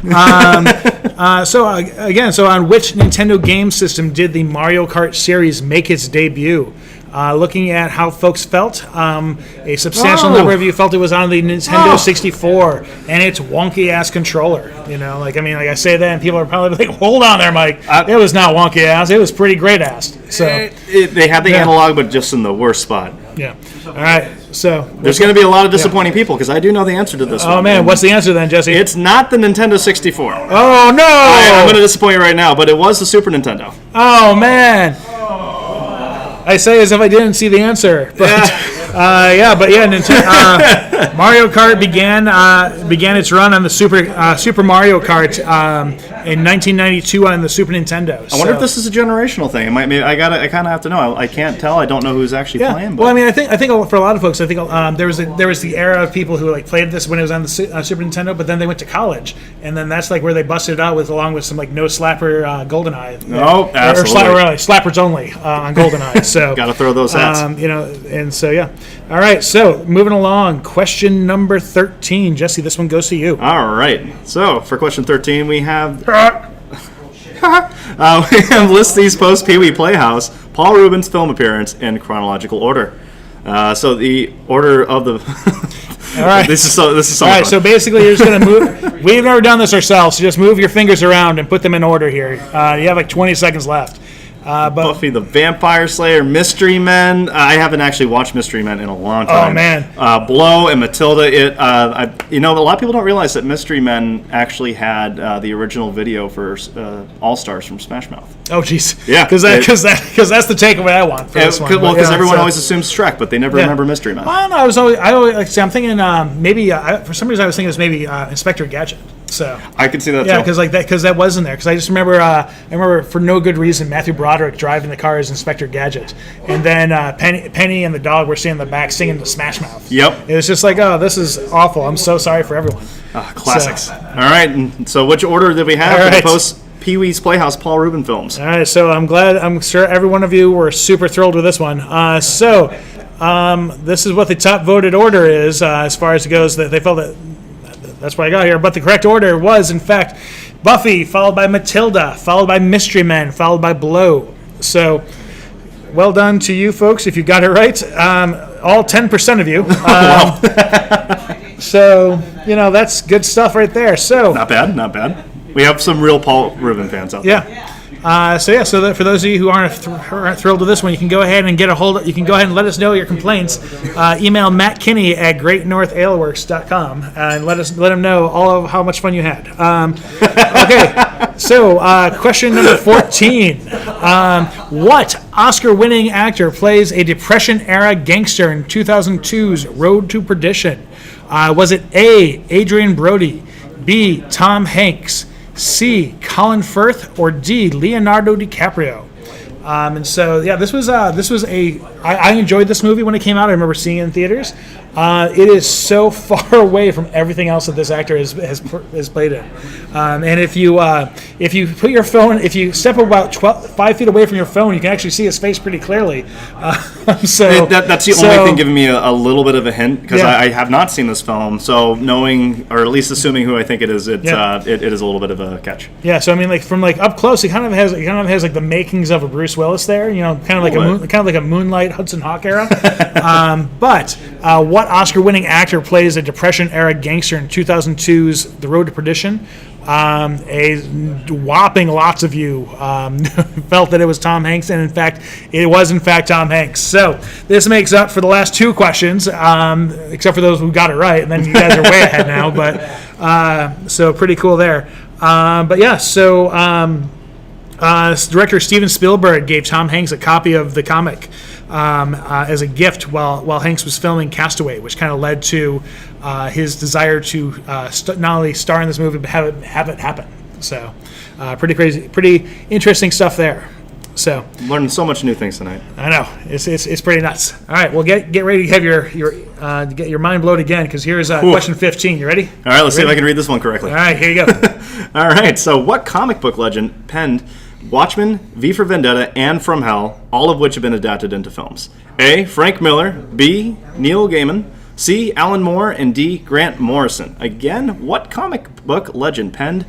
So on which Nintendo game system did the Mario Kart series make its debut? Looking at how folks felt, a substantial number of you felt it was on the Nintendo 64 and its wonky ass controller. I say that and people are probably like, "Hold on there, Mike. It was not wonky ass. It was pretty great ass." So they had the analog, but just in the worst spot. yeah. All right. So There's going to be a lot of disappointing people because I do know the answer to this one. oh man, what's the answer then, Jesse? It's not the Nintendo 64. Oh no! I'm going to disappoint you right now, but it was the Super Nintendo. Oh man! I say as if I didn't see the answer. But, Nintendo, Mario Kart began its run on the Super Mario Kart in 1992 on the Super Nintendo. I wonder if this is a generational thing. It might. I kind of have to know. I can't tell. I don't know who's actually playing. But. Well, I mean, I think for a lot of folks, I think there was the era of people who played this when it was on the Super Nintendo, but then they went to college, and then that's where they busted it out along with some no slapper GoldenEye. No, absolutely. Or slappers only on GoldenEye. So got to throw those hats. And so yeah. All right, so moving along, question number 13. Jesse, this one goes to you. All right. So for question 13, we have list these post Pee Wee Playhouse Paul Rubens film appearance in chronological order. So the order of the. All right. This is so. All right. So basically, you're just gonna move. We've never done this ourselves. So just move your fingers around and put them in order here. You have 20 seconds left. Buffy the Vampire Slayer, Mystery Men. I haven't actually watched Mystery Men in a long time. Oh man. Blow and Matilda. A lot of people don't realize that Mystery Men actually had the original video for All Stars from Smash Mouth. Oh jeez. Yeah. Because that's the takeaway I want for this one. Well, because everyone always assumes Shrek, but they never remember Mystery Men. Well, no, I always I'm thinking maybe for some reason I was thinking it was maybe Inspector Gadget. So I could see that yeah, too. because that was in there. Because I just remember for no good reason Matthew Broderick driving the car as Inspector Gadget, and then Penny and the dog were sitting in the back singing the Smash Mouth. Yep. It was just like, oh, this is awful. I'm so sorry for everyone. Classics. All right. And so which order did we have for the post Pee Wee's Playhouse Paul Rubin films? All right. So I'm sure every one of you were super thrilled with this one. This is what the top voted order is as far as it goes. That they felt that. That's what I got here. But the correct order was, in fact, Buffy, followed by Matilda, followed by Mystery Men, followed by Blow. So, well done to you folks if you got it right. All 10% of you. So, that's good stuff right there. So Not bad. We have some real Paul Rubin fans out there. yeah. So for those of you who aren't thrilled with this one, you can go ahead and You can go ahead and let us know your complaints. Email Matt Kinney at GreatNorthAleWorks.com and let him know all of how much fun you had. Okay. So question number 14: what Oscar-winning actor plays a Depression-era gangster in 2002's Road to Perdition? Was it A, Adrian Brody, B, Tom Hanks, C, Colin Firth, or D, Leonardo DiCaprio? And so this was I enjoyed this movie when it came out. I remember seeing it in theaters. It is so far away from everything else that this actor has played in. And if you put your phone, if you step about 5 feet away from your phone, you can actually see his face pretty clearly. So that's the only thing giving me a little bit of a hint, because I have not seen this film. So knowing, or at least assuming who I think it is, it is a little bit of a catch. Yeah. So I mean, like from like up close, he kind of has like the makings of a Bruce Willis there. You know, kind of like a Moonlight Hudson Hawk era. But what Oscar-winning actor plays a Depression-era gangster in 2002's The Road to Perdition? A whopping lots of you felt that it was Tom Hanks, and in fact, it was in fact Tom Hanks. So this makes up for the last two questions, except for those who got it right, and then you guys are way ahead now. But so pretty cool there. But yeah, so director Steven Spielberg gave Tom Hanks a copy of the comic as a gift while Hanks was filming Castaway, which kind of led to his desire to not only star in this movie but have it happen. So pretty crazy, pretty interesting stuff there. So learned so much new things tonight. I know it's pretty nuts. All right, well get ready to have get your mind blown again, because here's question 15. You ready? All right, let's see if I can read this one correctly. All right, here you go. All right, so what comic book legend penned Watchmen, V for Vendetta, and From Hell, all of which have been adapted into films? A. Frank Miller, B. Neil Gaiman, C. Alan Moore, and D. Grant Morrison. Again, what comic book legend penned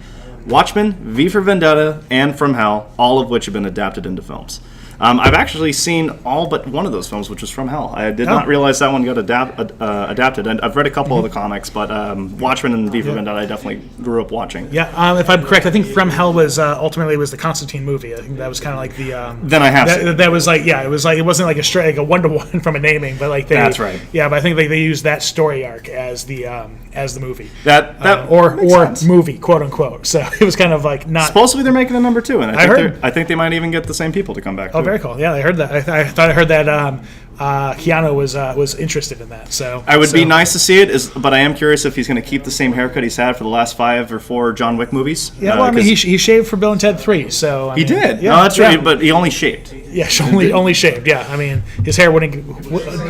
Watchmen, V for Vendetta, and From Hell, all of which have been adapted into films? I've actually seen all but one of those films, which was From Hell. I did not realize that one got adapted. And I've read a couple of the comics, but Watchmen and V for Vendetta I definitely grew up watching. Yeah, if I'm correct, I think From Hell was ultimately was the Constantine movie. I think that was kind of like the. Then I have seen. That was like it was like it wasn't like a straight like a 1-to-1 from a naming, but like that's right. Yeah, but I think they used that story arc as the movie. Or sense. Movie, quote unquote. So it was kind of like not. Supposedly they're making a number 2, and I think they might even get the same people to come back. Oh, very cool. Yeah, I heard that. I thought I heard that Keanu was interested in that. So I would be nice to see it, but I am curious if he's going to keep the same haircut he's had for the last 5 or 4 John Wick movies. Yeah, well, I mean, he shaved for Bill and Ted 3, so he did. Yeah, no, that's right. But he only shaved. Yeah, only shaved. Yeah, I mean, his hair wouldn't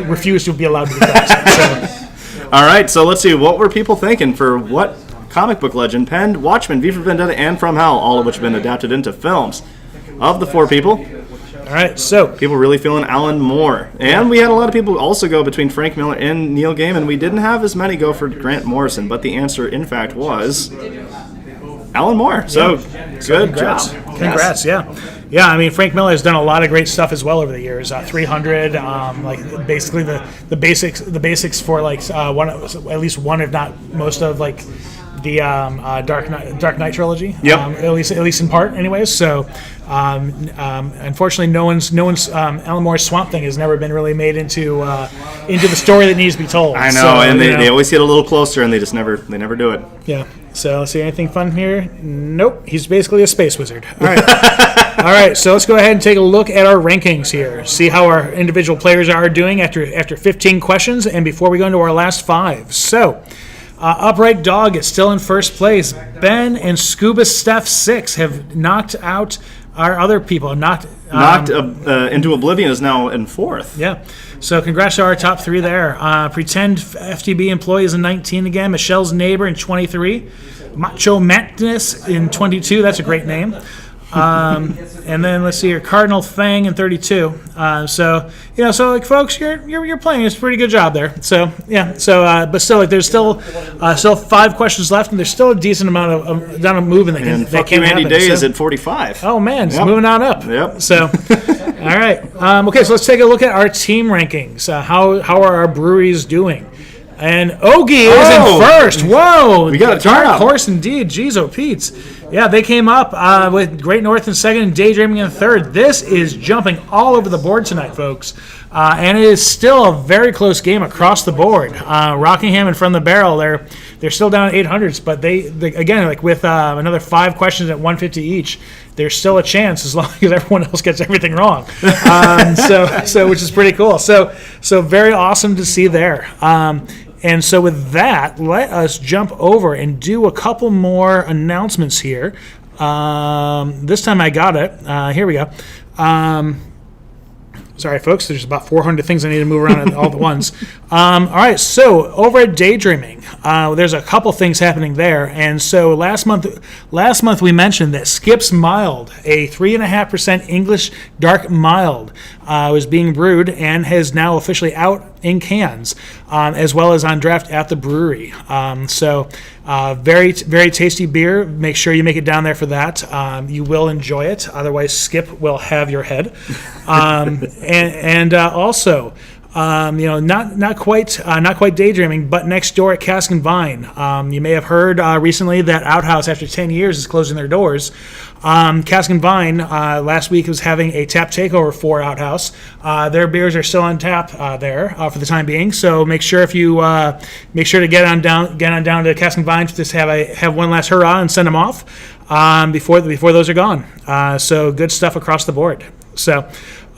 refuse to be allowed to be cut. So. All right, so let's see. What were people thinking for what comic book legend penned Watchmen, V for Vendetta, and From Hell, all of which have been adapted into films? Of the 4 people. All right, so people really feeling Alan Moore, and we had a lot of people also go between Frank Miller and Neil Gaiman. We didn't have as many go for Grant Morrison, but the answer, in fact, was Alan Moore. So good job. Congrats, yes. Yeah. I mean, Frank Miller has done a lot of great stuff as well over the years. 300, like basically the basics for like at least one, if not most of like the Dark Knight trilogy. Yep. At least in part, anyways. So, unfortunately, no one's Alan Moore's Swamp Thing has never been really made into the story that needs to be told. I know, so, and they always get a little closer, and they never do it. Yeah. So let's see, anything fun here? Nope. He's basically a space wizard. All right. All right. So let's go ahead and take a look at our rankings here. See how our individual players are doing after 15 questions, and before we go into our last 5. So. Upright Dog is still in first place. Ben and Scuba Steph 6 have knocked out our other people. Knocked into oblivion is now in 4th. Yeah. So congrats to our top 3 there. Pretend FTB employee is in 19 again. Michelle's Neighbor in 23. Macho Madness in 22. That's a great name. And then let's see here, Cardinal Fang in 32. So like folks, you're playing. It's a pretty good job there. So yeah. So but still, like there's still 5 questions left, and there's still a decent amount of movement that can happen. Andy Day is at 45. Oh man, it's moving on up. Yep. So all right. Okay, so let's take a look at our team rankings. How are our breweries doing? And Ogie is in first. Whoa! We got a turn up. Of course, indeed. Jeez, oh Pete's. Yeah, they came up with Great North in second and Daydreaming in third. This is jumping all over the board tonight, folks. And it is still a very close game across the board. Rockingham and From the Barrel, they're still down at 800s, but they again, like with another 5 questions at 150 each, there's still a chance as long as everyone else gets everything wrong. So which is pretty cool. So very awesome to see there. And so with that, let us jump over and do a couple more announcements here. This time I got it. Here we go. Sorry, folks. There's about 400 things I need to move around all at once. All right. So over at Daydreaming, there's a couple things happening there. And so last month we mentioned that Skip's Mild, a 3.5% English dark mild, was being brewed and is now officially out in cans, as well as on draft at the brewery. Very, very tasty beer. Make sure you make it down there for that. You will enjoy it. Otherwise, Skip will have your head. Also, not quite Daydreaming, but next door at Cask and Vine. You may have heard recently that Outhouse, after 10 years, is closing their doors. Cask and Vine last week was having a tap takeover for Outhouse. Their beers are still on tap there for the time being. So make sure to get on down to Cask and Vine to just have one last hurrah and send them off before those are gone. So good stuff across the board. So.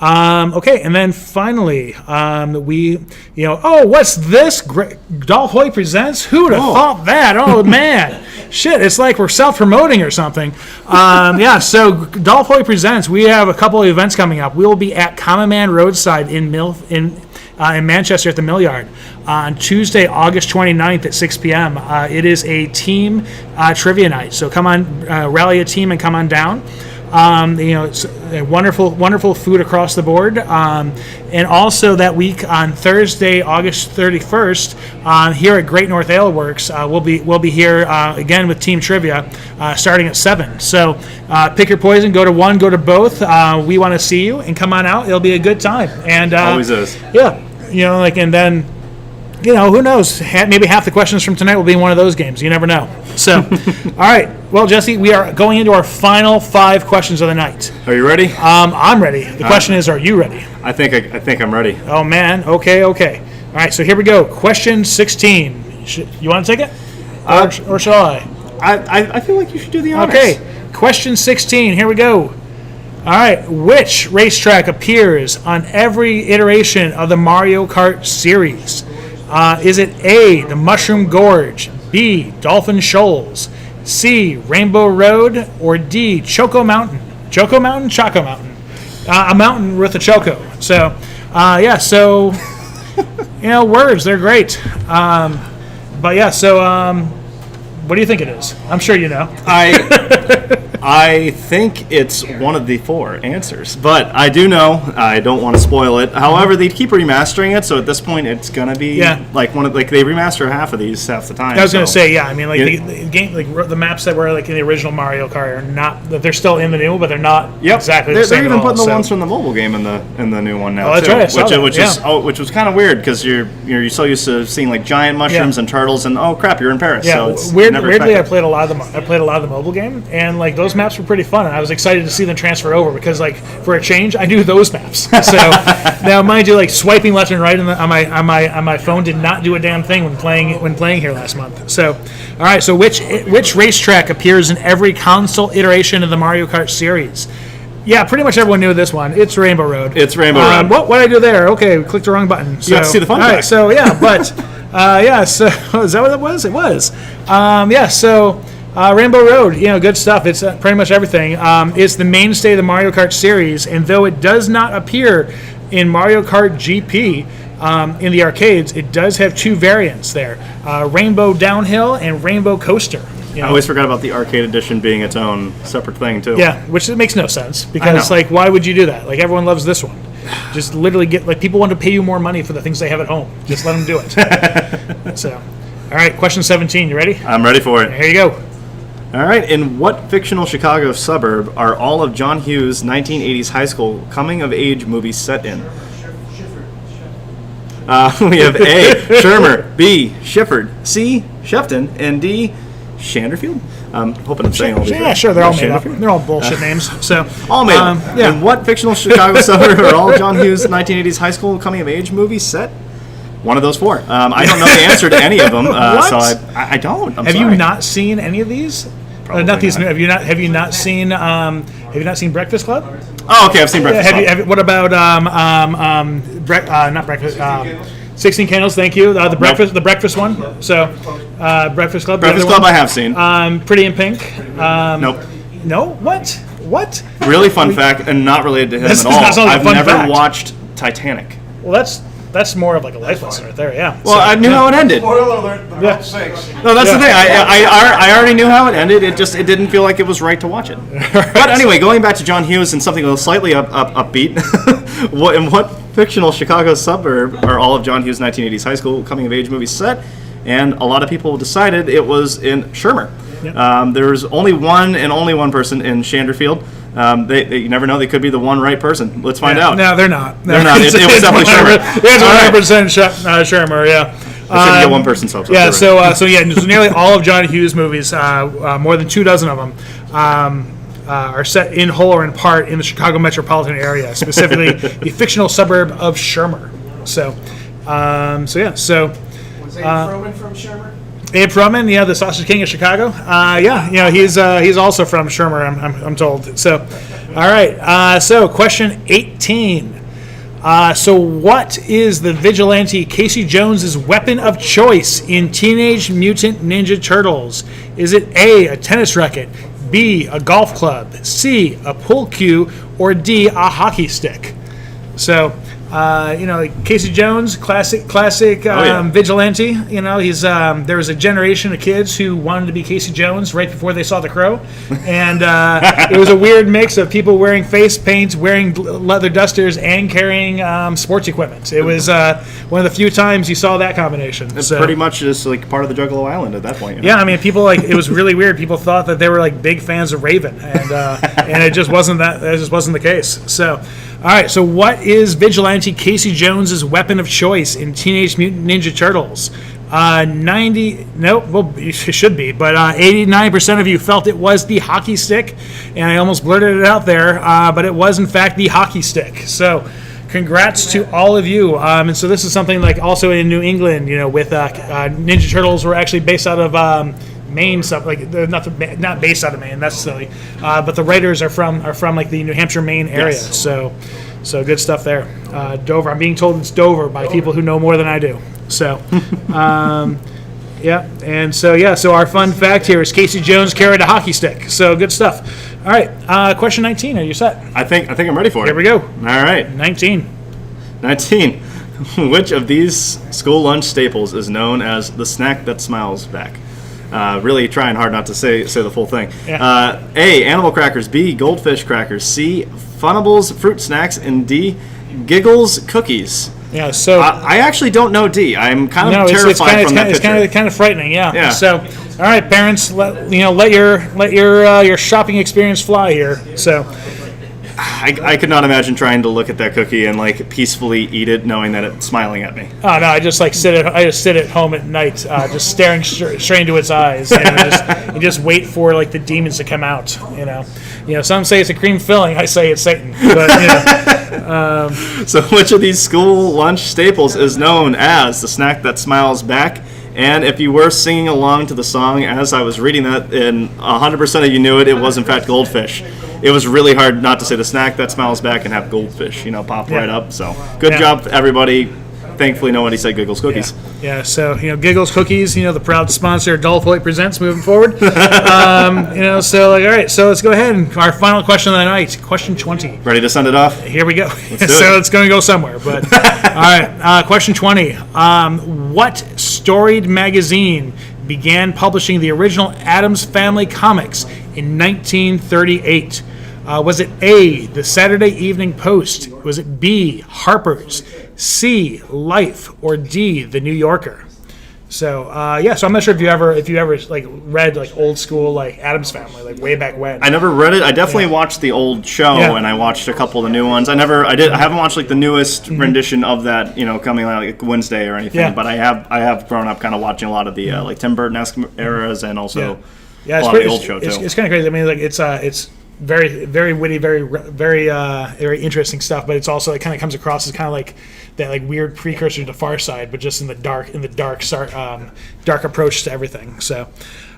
Okay, and then finally, what's this? Dolph Hoyt presents? Who'd have thought that? Oh, man. Shit, it's like we're self-promoting or something. So Dolph Hoyt presents. We have a couple of events coming up. We will be at Common Man Roadside in Manchester at the Mill Yard on Tuesday, August 29th at 6 p.m. It is a team trivia night, so come on, rally a team and come on down. It's wonderful food across the board. And also that week on Thursday, August 31st, here at Great North Ale Works, we'll be here again with team trivia starting at 7. So pick your poison, go to one, go to both. We want to see you and come on out. It'll be a good time. And always is. Yeah, and then. Who knows? Maybe half the questions from tonight will be in one of those games. You never know. So, all right. Well, Jesse, we are going into our final 5 questions of the night. Are you ready? I'm ready. The question is, are you ready? I think I'm ready. Oh, man. Okay. All right, so here we go. Question 16. You want to take it? Or shall I? I feel like you should do the honors. Okay. Question 16. Here we go. All right. Which racetrack appears on every iteration of the Mario Kart series? Is it A, the Mushroom Gorge, B, Dolphin Shoals, C, Rainbow Road, or D, Choco Mountain? Choco Mountain? Choco Mountain. A mountain with a choco. So, words, they're great. What do you think it is? I'm sure you know. I think it's one of the 4 answers, but I do know. I don't want to spoil it. However, they keep remastering it, so at this point, it's gonna be like they remaster half of these half the time. I was gonna say, I mean, the game, the maps that were in the original Mario Kart are not. They're still in the new, but they're not exactly the same. They're even putting the ones from the mobile game in the new one now. Oh, that's too, right. Which was kind of weird because you're so used to seeing like giant mushrooms and turtles, and oh crap, you're in Paris. Yeah, so it's weirdly, I played a lot of the mobile game, and those maps were pretty fun, and I was excited to see them transfer over because for a change, I knew those maps. So now, mind you, swiping left and right on my phone did not do a damn thing when playing here last month. So, all right, so which racetrack appears in every console iteration of the Mario Kart series? Yeah, pretty much everyone knew this one. It's Rainbow Road. It's Rainbow Road. What did I do there? Okay, we clicked the wrong button. So, you got to see the fun fact. Right, so yeah, but so is that what it was? It was. Rainbow Road, good stuff. It's pretty much everything. It's the mainstay of the Mario Kart series, and though it does not appear in Mario Kart GP in the arcades, it does have 2 variants there: Rainbow Downhill and Rainbow Coaster. I always forgot about the arcade edition being its own separate thing too. Yeah, which makes no sense because why would you do that? Everyone loves this one. Just literally people want to pay you more money for the things they have at home. Just let them do it. So, all right, question 17. You ready? I'm ready for it. Here you go. All right, in what fictional Chicago suburb are all of John Hughes' 1980s high school coming-of-age movies set in? We have A, Shermer, B, Shifford, C, Shefton, and D, Shanderfield. I'm hoping I'm saying all these right. Yeah, sure, they're all made up. They're all bullshit names. So all made up. In what fictional Chicago suburb are all John Hughes' 1980s high school coming-of-age movies set? One of those 4. I don't know the answer to any of them, so I don't. Have you not seen any of these? Not these. Have you not seen Breakfast Club? Oh, okay. I've seen Breakfast Club. What about not Breakfast? 16 Candles. Thank you. The breakfast one. So Breakfast Club. Breakfast Club. I have seen. Pretty in Pink. Nope. No? What? Really fun fact, and not related to him That's at all. not a I've fun never fact. watched Titanic. Well, that's more of like a life lesson right there, yeah. Well, I knew how it ended. Spoiler alert, the Yeah. Road 6. No, that's the thing. Yeah. I already knew how it ended. It didn't feel like it was right to watch it. But anyway, going back to John Hughes and something a little slightly upbeat. In what fictional Chicago suburb are all of John Hughes' 1980s high school coming of age movies set? And a lot of people decided it was in Shermer. Yep. There's only one person in Shanderfield. You never know. They could be the one right person. Let's find out. No, they're not. They're not. It was definitely Shermer. It's 100% Shermer, yeah. I shouldn't get one person subs. Yeah, so nearly all of John Hughes' movies, more than 24 of them, are set in whole or in part in the Chicago metropolitan area, specifically the fictional suburb of Shermer. So Was Abe Froman from Shermer? Abe Froman, the Sausage King of Chicago. He's also from Shermer, I'm told. So, all right. So, question 18. So, what is the vigilante Casey Jones's weapon of choice in Teenage Mutant Ninja Turtles? Is it A, a tennis racket, B, a golf club, C, a pool cue, or D, a hockey stick? So, Casey Jones, classic vigilante. He's there was a generation of kids who wanted to be Casey Jones right before they saw The Crow, and it was a weird mix of people wearing face paint, wearing leather dusters, and carrying sports equipment. It was one of the few times you saw that combination. It's pretty much just like part of the Juggalo Island at that point. Yeah, I mean, people it was really weird. People thought that they were like big fans of Raven, and it just wasn't that. That just wasn't the case. So. All right, so what is vigilante Casey Jones's weapon of choice in Teenage Mutant Ninja Turtles? 89% of you felt it was the hockey stick, and I almost blurted it out there, but it was in fact the hockey stick. So, congrats to all of you. And so this is something like also in New England, with Ninja Turtles were actually based out of Maine, stuff like they're not based out of Maine necessarily, but the writers are from like the New Hampshire, Maine area. Yes. So good stuff there. Dover. I'm being told it's Dover by people who know more than I do. So, yeah, and so our fun fact here is Casey Jones carried a hockey stick. So good stuff. All right, question 19. Are you set? I think I'm ready for it. Here we go. All right. 19. 19. Which of these school lunch staples is known as the snack that smiles back? Really trying hard not to say the full thing. Yeah. A, animal crackers. B, goldfish crackers. C, Funables fruit snacks. And D, Giggles cookies. Yeah. So I actually don't know D. I'm kind of terrified from that picture. It's kind of frightening. Yeah. Yeah. So, all right, parents, let your shopping experience fly here. So. I could not imagine trying to look at that cookie and like peacefully eat it, knowing that it's smiling at me. Oh no! I just sit at home at night, just staring straight into its eyes, and just wait for like the demons to come out. Some say it's a cream filling. I say it's Satan. But So, which of these school lunch staples is known as the snack that smiles back? And if you were singing along to the song as I was reading that, and 100% of you knew it, it was in fact goldfish. It was really hard not to say the snack that smiles back and have goldfish, pop right up. So good job, everybody. Thankfully, nobody said Giggles Cookies. Yeah. So Giggles Cookies, the proud sponsor Dolph Hoyt presents moving forward. So all right. So let's go ahead and our final question of the night, question 20. Ready to send it off? Here we go. do So it. it's going to go somewhere. But all right. Question 20. What storied magazine began publishing the original Addams Family comics in 1938? Was it A, the Saturday Evening Post? Was it B, Harper's? C, Life? Or D, the New Yorker? So so I'm not sure if you ever like read like old school like Addams Family like way back when. I never read it. I definitely watched the old show, and I watched a couple of the new ones. I haven't watched like the newest rendition of that, coming out like Wednesday or anything. Yeah. But I have grown up kind of watching a lot of the like Tim Burton-esque eras, and also a lot of the old show too. It's kind of crazy. I mean, like it's very, very witty, very interesting stuff. But it's also it kind of comes across as kind of like that like weird precursor to Far Side, but just in the dark approach to everything. So, all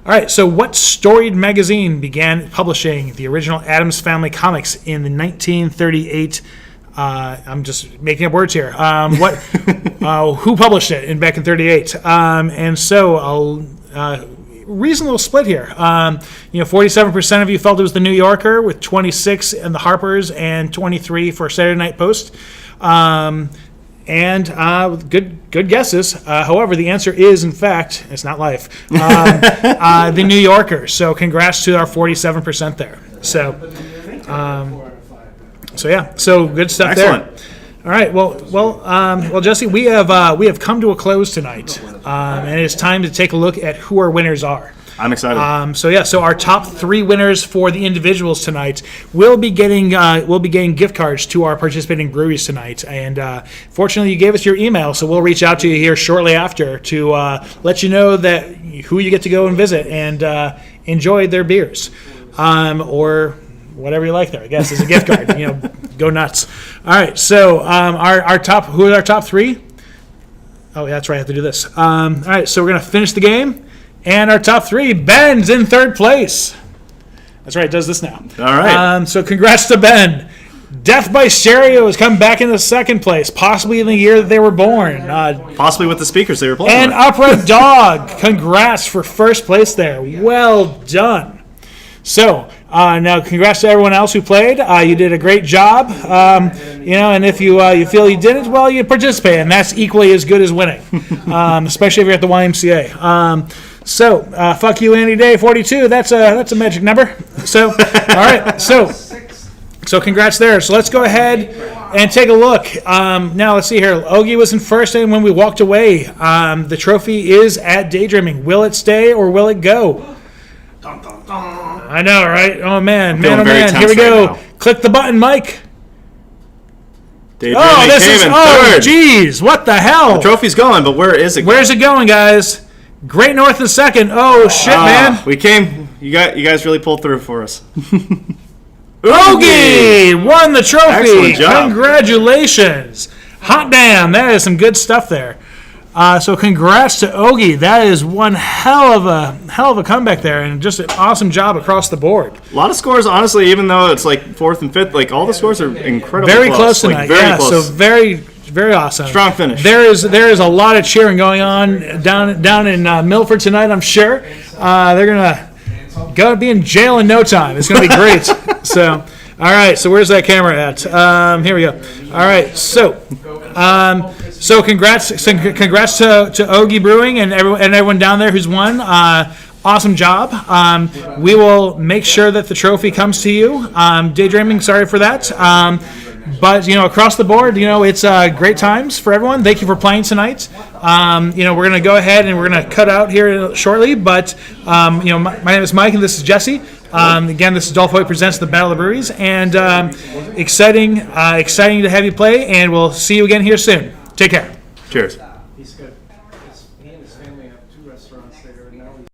right. So, what storied magazine began publishing the original Addams Family comics in the 1938? I'm just making up words here. Who published it back in '38? And so I'll. reasonable split here. 47% of you felt it was the New Yorker, with 26 in the Harper's and 23 for Saturday Night Post. Good guesses. However, the answer is, in fact, it's not Life, the New Yorker. So congrats to our 47% there. So good stuff. Excellent. There. All right. Well, Jesse, we have come to a close tonight, and it's time to take a look at who our winners are. I'm excited. So our top 3 winners for the individuals tonight will be getting gift cards to our participating breweries tonight. And fortunately, you gave us your email, so we'll reach out to you here shortly after to let you know that who you get to go and visit and enjoy their beers, or whatever you like there. I guess is a gift card. Go nuts. All right. So who are our top 3? Oh, yeah, that's right. I have to do this. All right. So we're gonna finish the game. And our top 3, Ben's in 3rd place. That's right, it does this now. All right. So congrats to Ben. Death by Stereo has come back into 2nd place, possibly in the year that they were born. Possibly with the speakers they were playing And with. Upright Dog, congrats for 1st place there. Well done. So now congrats to everyone else who played. You did a great job. And if you feel you didn't, well, you participated, and that's equally as good as winning, especially if you're at the YMCA. So, fuck you, Andy Day 42. That's a magic number. So, all right. So congrats there. So let's go ahead and take a look. Now let's see here. Ogie was in 1st, and when we walked away, the trophy is at Daydreaming. Will it stay or will it go? I know, right? Oh man, Feeling very Here tense we go. right now. Click the button, Mike. Daydreaming This came is in 3rd. geez, what the hell? The trophy's going, but where is it? Where's it going, guys? Great North in 2nd. Oh shit, man. We came. You guys really pulled through for us. Ogie won the trophy. Excellent job. Congratulations. Hot damn, that is some good stuff there. So congrats to Ogie. That is one hell of a comeback there, and just an awesome job across the board. A lot of scores, honestly, even though it's like 4th and 5th, like all the scores are incredibly Very close tonight. Like, very So close. very awesome. Strong finish. There is a lot of cheering going on down in Milford tonight, I'm sure. They're gonna be in jail in no time. It's gonna be great. So, all right. So where's that camera at? Here we go. All right. So congrats to Ogie Brewing and everyone down there who's won. Awesome job. We will make sure that the trophy comes to you. Daydreaming, sorry for that. But across the board, it's great times for everyone. Thank you for playing tonight. We're gonna go ahead and we're gonna cut out here shortly. But my name is Mike and this is Jesse. Again, this is Dolph Hoyt presents the Battle of the Breweries, and exciting to have you play. And we'll see you again here soon. Take care. Cheers. He's good. He and his family have 2 restaurants there, and now he's